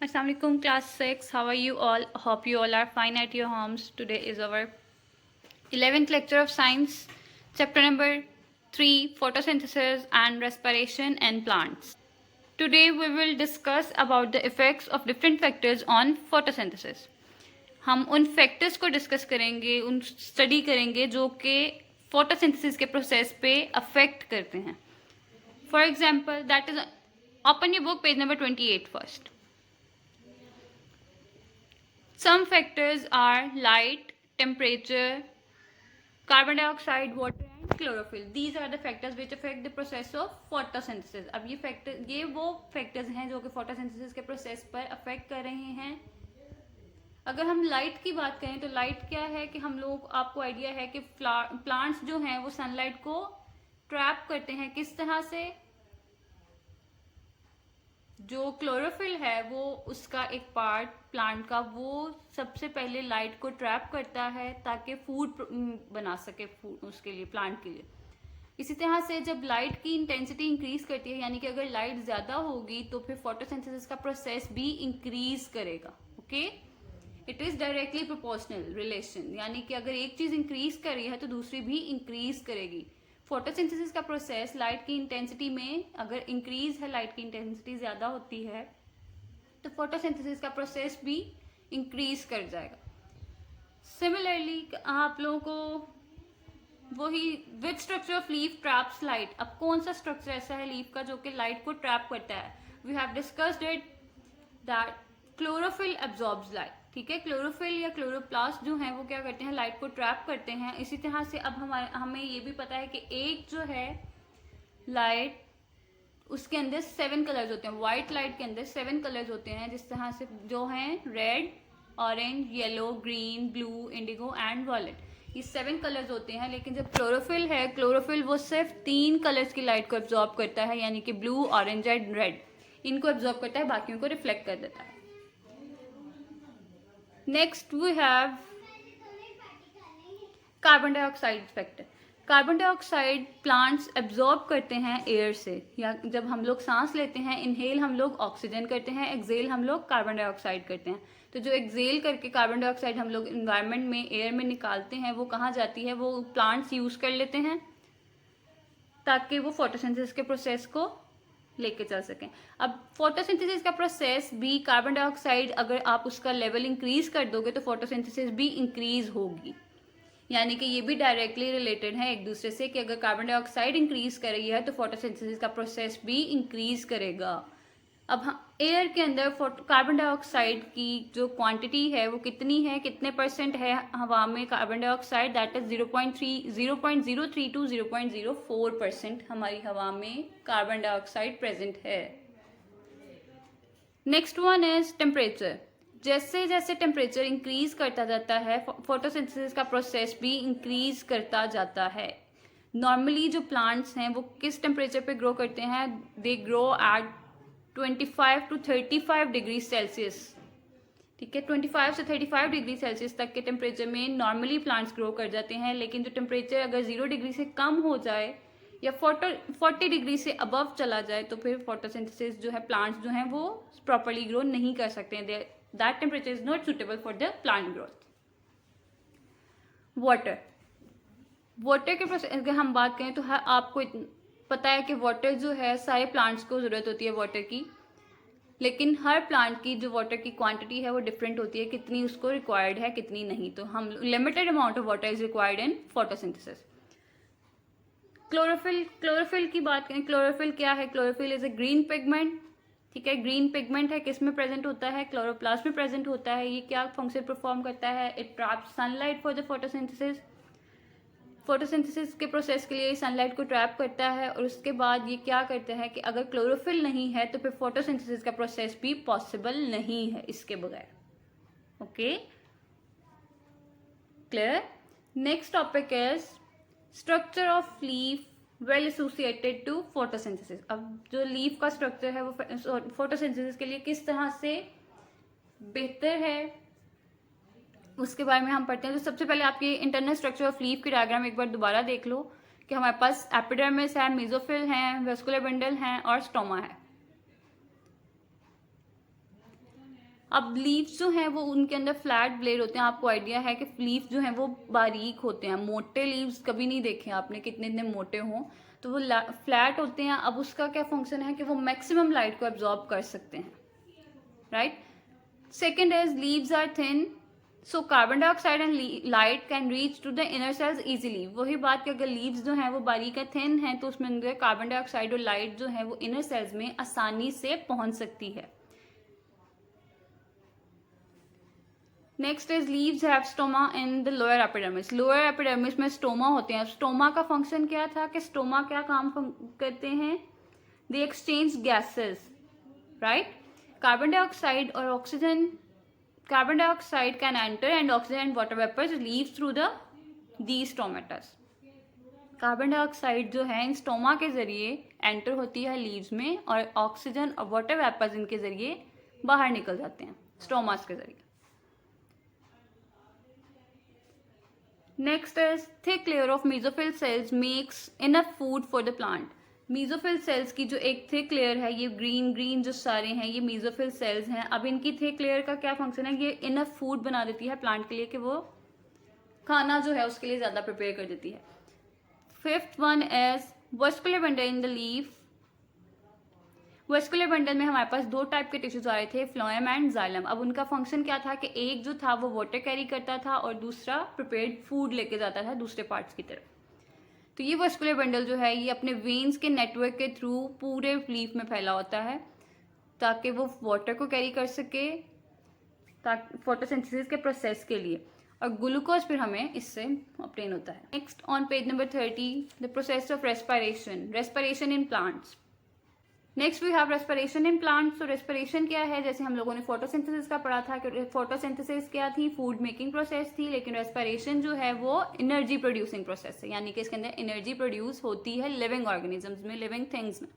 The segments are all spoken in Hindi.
Assalamualaikum class 6. How are you all? Hope you all are fine at your homes. Today is our 11th lecture of science, chapter number 3, photosynthesis and respiration in plants. Today we will discuss about the effects of different factors on photosynthesis. हम उन फैक्टर्स को डिस्कस करेंगे, उन स्टडी करेंगे जो कि फोटोसिंथेसिस के प्रोसेस पे अफेक्ट करते हैं. For example, that is open your book page number 28 first. Some factors are light, temperature, carbon dioxide, water and chlorophyll. These are the factors which affect the process of photosynthesis. अब ये वो factors हैं जो कि photosynthesis के process पर affect कर रहे हैं. अगर हम लाइट की बात करें तो लाइट क्या है कि हम लोग आपको आइडिया है कि प्लांट्स जो हैं वो सनलाइट को ट्रैप करते हैं. किस तरह से? जो क्लोरोफिल है वो उसका एक पार्ट प्लांट का, वो सबसे पहले लाइट को ट्रैप करता है ताकि फूड बना सके फूड उसके लिए, प्लांट के लिए. इसी तरह से जब लाइट की इंटेंसिटी इंक्रीज करती है, यानी कि अगर लाइट ज्यादा होगी तो फिर फोटोसिंथेसिस का प्रोसेस भी इंक्रीज करेगा. Okay, it is directly proportional relation, यानी कि अगर एक चीज इंक्रीज कर रही है तो दूसरी भी इंक्रीज करेगी. फोटोसिंथेसिस का प्रोसेस लाइट की इंटेंसिटी में अगर इंक्रीज है, लाइट की इंटेंसिटी ज्यादा होती है तो फोटोसिंथेसिस का प्रोसेस भी इंक्रीज कर जाएगा. सिमिलरली आप लोगों को वही which structure of leaf traps light. अब कौन सा स्ट्रक्चर ऐसा है लीफ का जो कि लाइट को ट्रैप करता है? We have discussed it that chlorophyll absorbs light. ठीक है, क्लोरोफिल या क्लोरोप्लास्ट जो है वो क्या करते हैं, लाइट को ट्रैप करते हैं. इसी तरह से अब हमें ये भी पता है कि एक जो है लाइट, उसके अंदर 7 कलर्स होते हैं. व्हाइट लाइट के अंदर 7 कलर्स होते हैं, जिस तरह से जो हैं red, orange, yellow, green, blue, indigo and violet. ये 7 कलर्स होते हैं. लेकिन जब क्लोरोफिल है, क्लोरोफिल वो सिर्फ 3 कलर्स की लाइट को एब्जॉर्ब करता है, यानी कि ब्लू, ऑरेंज एंड रेड. इनको एब्जॉर्ब करता है, बाकियों को रिफ्लेक्ट कर देता है. Next we have carbon dioxide factor. Carbon dioxide plants absorb करते हैं एयर से, या जब हम लोग सांस लेते हैं, इनहेल हम लोग ऑक्सीजन करते हैं, एक्सेल हम लोग कार्बन डाइऑक्साइड करते हैं. तो जो एक्सेल करके कार्बन डाइऑक्साइड हम लोग इन्वायरमेंट में एयर में निकालते हैं वो कहाँ जाती है? वो प्लांट्स यूज कर लेते हैं ताकि वो फोटोसिंथेसिस के प्रोसेस को लेके चल सकें. अब फोटोसिंथेसिस का प्रोसेस भी, कार्बन डाइऑक्साइड अगर आप उसका लेवल इंक्रीज कर दोगे तो फोटोसिंथेसिस भी इंक्रीज होगी. यानी कि ये भी डायरेक्टली रिलेटेड है एक दूसरे से कि अगर कार्बन डाइऑक्साइड इंक्रीज कर रही है तो फोटोसिंथेसिस का प्रोसेस भी इंक्रीज करेगा. अब एयर के अंदर कार्बन डाइऑक्साइड की जो क्वांटिटी है वो कितनी है, कितने % है हवा में carbon dioxide? That is 0.03 to 0.04% हमारी हवा में कार्बन डाइऑक्साइड प्रेजेंट है. Next one is temperature. जैसे जैसे टेम्परेचर इंक्रीज करता जाता है फोटोसिंथेसिस का प्रोसेस भी इंक्रीज करता जाता है. नॉर्मली जो प्लांट्स हैं वो किस टेम्परेचर पे ग्रो करते हैं? They grow at 25 to 35 degree Celsius. ठीक है, 25 से 35 डिग्री सेल्सियस तक के टेम्परेचर में नॉर्मली प्लांट्स ग्रो कर जाते हैं. लेकिन जो टेम्परेचर अगर 0 डिग्री से कम हो जाए या 40 डिग्री से अबव चला जाए तो फिर फोटोसिंथेसिस जो है, प्लांट्स जो हैं वो प्रॉपरली ग्रो नहीं कर सकते हैं. That temperature is not suitable for the plant growth. Water के प्रोसेस अगर हम बात करें तो आपको पता है कि वाटर जो है सारे प्लांट्स को ज़रूरत होती है वाटर की, लेकिन हर प्लांट की जो वाटर की क्वांटिटी है वो डिफरेंट होती है, कितनी उसको रिक्वायर्ड है कितनी नहीं. तो हम limited amount of water is required in photosynthesis. Chlorophyll की बात करें, क्लोरोफिल क्या है? Chlorophyll is a green pigment. ठीक है, ग्रीन पिगमेंट है, किस में प्रेजेंट होता है? क्लोरोप्लास्ट में प्रेजेंट होता है. ये क्या फंक्शन परफॉर्म करता है? It traps sunlight for the photosynthesis. Photosynthesis के प्रोसेस के लिए सनलाइट को ट्रैप करता है और उसके बाद ये क्या करता है कि अगर क्लोरोफिल नहीं है तो फिर फोटोसिंथेसिस का प्रोसेस भी पॉसिबल नहीं है इसके बगैर. Okay, clear? Next topic is structure of leaf well associated to photosynthesis. अब जो लीफ का स्ट्रक्चर है वो फोटोसिंथेसिस के लिए किस तरह से बेहतर है उसके बारे में हम पढ़ते हैं. तो सबसे पहले आपकी इंटरनल स्ट्रक्चर ऑफ लीफ की डायग्राम एक बार दोबारा देख लो कि हमारे पास एपिडर्मिस है, मेसोफिल है, वेस्कुलर बंडल है और स्टोमा है. अब लीव्स जो हैं वो उनके अंदर फ्लैट ब्लेड होते हैं। आपको आइडिया है कि लीव्स जो हैं वो बारीक होते हैं, मोटे लीव्स कभी नहीं देखे आपने कितने इतने मोटे हों, तो वो फ्लैट होते हैं। अब उसका क्या फंक्शन है कि वो मैक्सिमम लाइट को एब्जॉर्ब कर सकते हैं, right. Second is leaves are thin, so carbon dioxide and light can reach to the inner cells easily. वही बात कि अगर लीव्स जो हैं वो बारीक है, थिन है, तो उसमें अंदर कार्बन डाइऑक्साइड और लाइट जो है वो इनर सेल्स में आसानी से पहुंच सकती है। Next is leaves have stoma in the lower epidermis. Lower epidermis में स्टोमा होते हैं। स्टोमा का फंक्शन क्या था कि स्टोमा क्या काम करते हैं, they exchange gases, right. Carbon dioxide और oxygen, carbon dioxide can enter and oxygen and water vapours leave through the stomatas. Carbon dioxide जो है इन स्टोमा के जरिए एंटर होती है लीव्स में, और ऑक्सीजन और वाटर वेपर्स इनके जरिए बाहर निकल जाते हैं स्टोमास के जरिए। Next is thick layer of mesophyll cells makes enough food for the plant. Mesophyll cells की जो एक थिक लेयर है, ये ग्रीन जो सारे हैं ये मेसोफिल सेल्स हैं। अब इनकी थिक लेयर का क्या फंक्शन है, ये इनफ फूड बना देती है प्लांट के लिए कि वो खाना जो है उसके लिए ज्यादा प्रिपेयर कर देती है। Fifth one is vascular bundle in the leaf. Vascular bundle में हमारे पास दो टाइप के टिश्यूज आ रहे थे, फ्लोएम एंड जाइलम। अब उनका फंक्शन क्या था कि एक जो था वो वाटर कैरी करता था और दूसरा प्रिपेयर्ड फूड लेके जाता था दूसरे पार्ट्स की तरफ। तो ये वेस्कुलर बंडल जो है ये अपने वेन्स के नेटवर्क के थ्रू पूरे लीफ में फैला होता है ताकि वो वाटर को कैरी कर सके, ताकि फोटोसिंथेसिस के प्रोसेस के लिए, और ग्लूकोज फिर हमें इससे ऑब्टेन होता है। Next on page number 30, the process of respiration in plants. Next we have respiration in plants. तो रेस्पिरेशन क्या है, जैसे हम लोगों ने फोटोसिंथेसिस का पढ़ा था कि फोटोसिंथेसिस क्या थी, फूड मेकिंग प्रोसेस थी, लेकिन रेस्पिरेशन जो है वो एनर्जी प्रोड्यूसिंग प्रोसेस है, यानी कि इसके अंदर एनर्जी प्रोड्यूस होती है लिविंग ऑर्गेनिजम्स में, लिविंग थिंग्स में।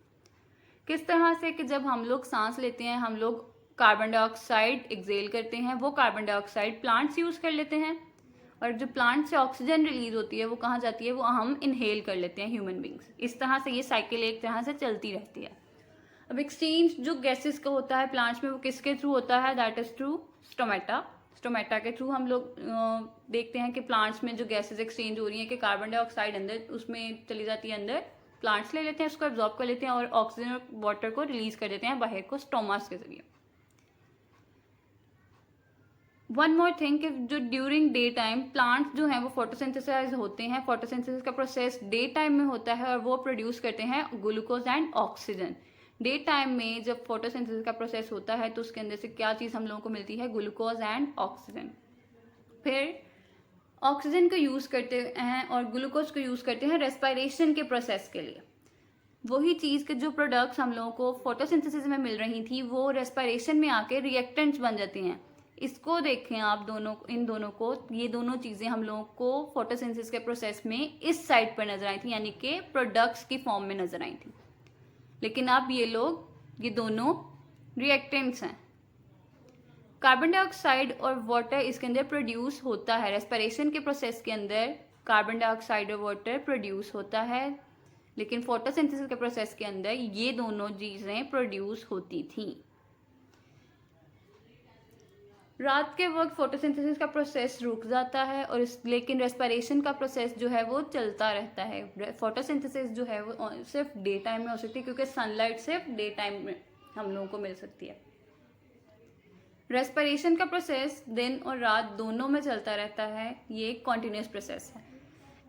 किस तरह से कि जब हम लोग सांस लेते हैं, हम लोग कार्बन डाइऑक्साइड एक्सेल करते हैं, वो कार्बन डाइऑक्साइड प्लांट्स यूज कर लेते हैं, और जो प्लांट से ऑक्सीजन रिलीज होती है वो कहाँ जाती है, वो हम इनहेल कर लेते हैं ह्यूमन बींग्स। इस तरह से ये साइकिल एक तरह से चलती रहती है। अब एक्सचेंज जो गैसेस का होता है प्लांट्स में वो किसके थ्रू होता है, that is through stomata. Stomata के थ्रू हम लोग देखते हैं कि प्लांट्स में जो गैसेस एक्सचेंज हो रही हैं कि कार्बन डाइऑक्साइड अंदर उसमें चली जाती है, अंदर प्लांट्स ले लेते हैं, उसको एब्जॉर्ब कर लेते हैं और ऑक्सीजन और वाटर को रिलीज कर देते हैं बाहर को स्टोमास के जरिए। वन मोर थिंग कि जो ड्यूरिंग डे टाइम प्लांट्स जो हैं वो फोटोसिंथेसाइज होते हैं, फोटोसिंथेसिस का प्रोसेस डे टाइम में होता है और वो प्रोड्यूस करते हैं glucose and oxygen. Day time में जब फोटोसिंथेसिस का प्रोसेस होता है तो उसके अंदर से क्या चीज़ हम लोगों को मिलती है, ग्लूकोज एंड ऑक्सीजन। फिर ऑक्सीजन को यूज़ करते हैं और ग्लूकोज को यूज़ करते हैं रेस्पिरेशन के प्रोसेस के लिए। वही चीज़ के जो प्रोडक्ट्स हम लोगों को फोटोसिंथेसिस में मिल रही थी वो रेस्पिरेशन में आके रिएक्टेंट्स बन जाती हैं। इसको देखें आप दोनों, इन दोनों को, ये दोनों चीज़ें हम लोगों को फोटोसिंथेसिस के प्रोसेस में इस साइड पर नजर आई थी, यानी कि प्रोडक्ट्स की फॉर्म में नजर आई थी। लेकिन अब ये दोनों रिएक्टेंट्स हैं। कार्बन डाइऑक्साइड और वाटर इसके अंदर प्रोड्यूस होता है, रेस्पिरेशन के प्रोसेस के अंदर कार्बन डाइऑक्साइड और वाटर प्रोड्यूस होता है, लेकिन फोटोसिंथेसिस के प्रोसेस के अंदर ये दोनों चीज़ें प्रोड्यूस होती थी। रात के वक्त फोटोसिंथेसिस का प्रोसेस रुक जाता है और लेकिन रेस्पिरेशन का प्रोसेस जो है वो चलता रहता है। फोटोसिंथेसिस जो है वो सिर्फ डे टाइम में हो सकती है क्योंकि सनलाइट सिर्फ डे टाइम में हम लोगों को मिल सकती है। रेस्पिरेशन का प्रोसेस दिन और रात दोनों में चलता रहता है, ये एक कॉन्टिन्यूस प्रोसेस है।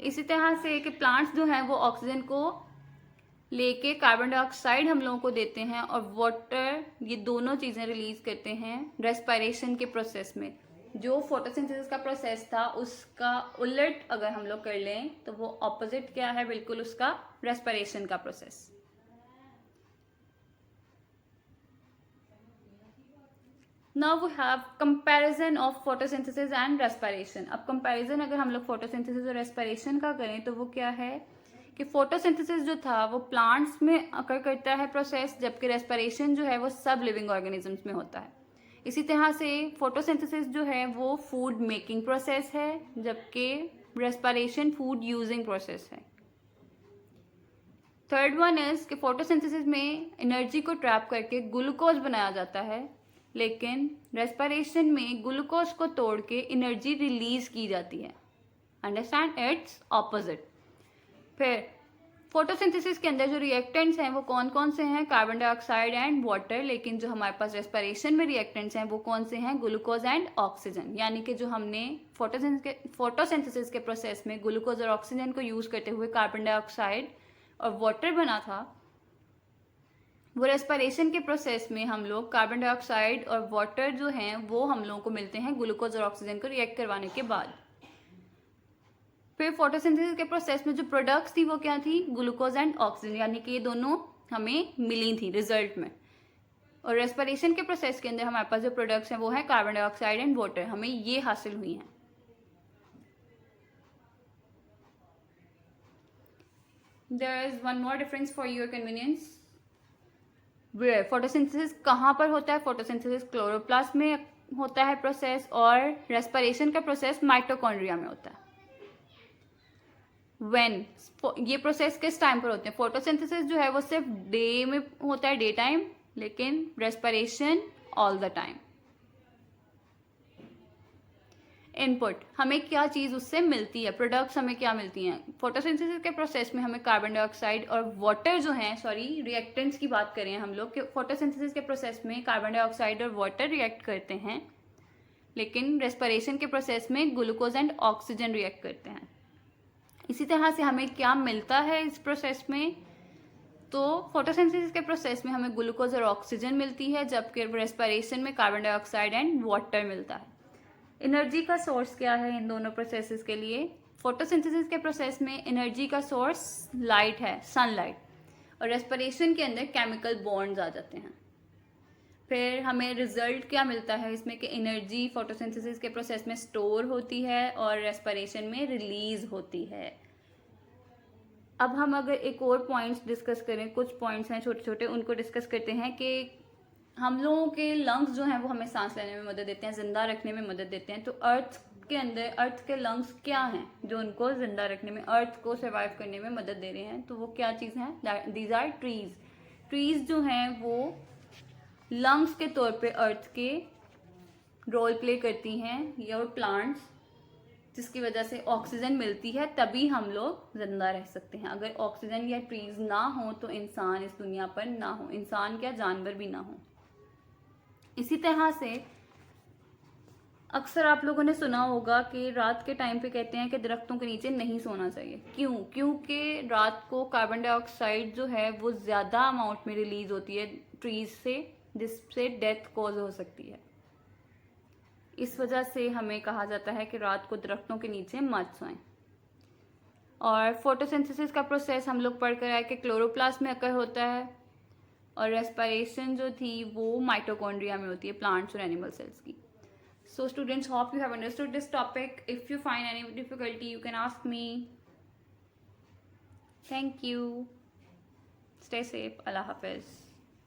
इसी तरह से कि प्लांट्स जो हैं वो ऑक्सीजन को लेके कार्बन डाइऑक्साइड हम लोगों को देते हैं और वाटर, ये दोनों चीज़ें रिलीज करते हैं रेस्पिरेशन के प्रोसेस में। जो फोटोसिंथेसिस का प्रोसेस था उसका उलट अगर हम लोग कर लें तो वो ऑपोजिट क्या है, बिल्कुल उसका रेस्पिरेशन का process. Now we have comparison of photosynthesis and respiration. अब कंपैरिजन अगर हम लोग फोटोसिंथेसिस और रेस्पिरेशन का करें तो वो क्या है कि फोटोसिंथेसिस जो था वो प्लांट्स में अकर करता है प्रोसेस, जबकि रेस्पिरेशन जो है वो सब लिविंग ऑर्गेनिजम्स में होता है। इसी तरह से फोटोसिंथेसिस जो है वो फूड मेकिंग प्रोसेस है, जबकि रेस्पिरेशन फूड यूजिंग प्रोसेस है। थर्ड वन इज कि फोटोसिंथेसिस में एनर्जी को ट्रैप करके ग्लूकोज बनाया जाता है, लेकिन रेस्पिरेशन में ग्लूकोज को तोड़ के एनर्जी रिलीज की जाती है। Understand, it's opposite. फिर फोटोसिंथेसिस के अंदर जो रिएक्टेंट्स हैं वो कौन कौन से हैं? Carbon dioxide and water. लेकिन जो हमारे पास रेस्पिरेशन में रिएक्टेंट्स हैं वो कौन से हैं? Glucose and oxygen. यानी कि जो हमने फोटोसिंथेसिस के प्रोसेस में ग्लूकोज और ऑक्सीजन को यूज करते हुए कार्बन डाइऑक्साइड और वाटर बना था, वो रेस्पिरेशन के प्रोसेस में हम लोग कार्बन डाइऑक्साइड और वाटर जो हैं वो हम लोगों को मिलते हैं ग्लूकोज और ऑक्सीजन को रिएक्ट करवाने के बाद। फिर फोटोसिंथेसिस के प्रोसेस में जो प्रोडक्ट्स थी वो क्या थी? Glucose and oxygen. यानी कि ये दोनों हमें मिली थी रिजल्ट में। और रेस्पिरेशन के प्रोसेस के अंदर हमारे पास जो प्रोडक्ट्स हैं वो है कार्बन डाइऑक्साइड एंड वाटर, हमें ये हासिल हुई हैं। There is one more difference for your convenience. Photosynthesis कहाँ पर होता है? फोटोसिंथेसिस क्लोरोप्लास्ट में होता है प्रोसेस, और रेस्पिरेशन का प्रोसेस माइटोकॉन्ड्रिया में होता है। व्हेन ये प्रोसेस किस टाइम पर होते हैं? फोटोसिंथेसिस जो है वो सिर्फ डे में होता है, डे टाइम, लेकिन respiration all the time. Input, हमें क्या चीज उससे मिलती है? प्रोडक्ट्स हमें क्या मिलती हैं? फोटोसिंथेसिस के प्रोसेस में हमें कार्बन डाइऑक्साइड और वाटर जो हैं, सॉरी रिएक्टेंट्स की बात करें हम लोग, कि फोटोसिंथेसिस के प्रोसेस में कार्बन डाइऑक्साइड और वाटर रिएक्ट करते हैं, लेकिन रेस्पिरेशन के प्रोसेस में ग्लूकोज एंड ऑक्सीजन रिएक्ट करते हैं। इसी तरह से हमें क्या मिलता है इस प्रोसेस में? तो फोटोसिंथेसिस के प्रोसेस में हमें ग्लूकोज और ऑक्सीजन मिलती है, जबकि रेस्पिरेशन में कार्बन डाइऑक्साइड एंड वाटर मिलता है। एनर्जी का सोर्स क्या है इन दोनों प्रोसेसेस के लिए? फोटोसिंथेसिस के प्रोसेस में एनर्जी का सोर्स लाइट है, सनलाइट, और रेस्पिरेशन के अंदर केमिकल बॉन्ड्स आ जाते हैं। फिर हमें रिजल्ट क्या मिलता है इसमें कि एनर्जी फोटोसिंथेसिस के प्रोसेस में स्टोर होती है और रेस्पिरेशन में रिलीज होती है। अब हम अगर एक और पॉइंट्स डिस्कस करें, कुछ पॉइंट्स हैं छोटे छोटे, उनको डिस्कस करते हैं कि हम लोगों के लंग्स जो हैं वो हमें सांस लेने में मदद देते हैं, जिंदा रखने में मदद देते हैं। तो अर्थ के अंदर अर्थ के लंग्स क्या हैं जो उनको जिंदा रखने में, अर्थ को सर्वाइव करने में मदद दे रहे हैं? तो वो क्या चीज़ हैं? These are trees. ट्रीज जो हैं वो लंग्स के तौर पे अर्थ के रोल प्ले करती हैं, और प्लांट्स, जिसकी वजह से ऑक्सीजन मिलती है, तभी हम लोग जिंदा रह सकते हैं। अगर ऑक्सीजन या ट्रीज ना हो तो इंसान इस दुनिया पर ना हो, इंसान क्या जानवर भी ना हो। इसी तरह से अक्सर आप लोगों ने सुना होगा कि रात के टाइम पे कहते हैं कि दरख्तों के नीचे नहीं सोना चाहिए। क्यों? क्योंकि रात को कार्बन डाइऑक्साइड जो है वो ज़्यादा अमाउंट में रिलीज होती है ट्रीज से, जिससे डेथ कॉज हो सकती है। इस वजह से हमें कहा जाता है कि रात को दरख्तों के नीचे मत सोएं। और फोटोसिंथेसिस का प्रोसेस हम लोग पढ़ कर आए कि क्लोरोप्लास्ट में अकर होता है, और रेस्पिरेशन जो थी वो माइटोकॉन्ड्रिया में होती है, प्लांट्स और एनिमल सेल्स की। So students, hope you have understood this topic. If you find any difficulty, you can ask me. Thank you. Stay safe. Allah Hafiz.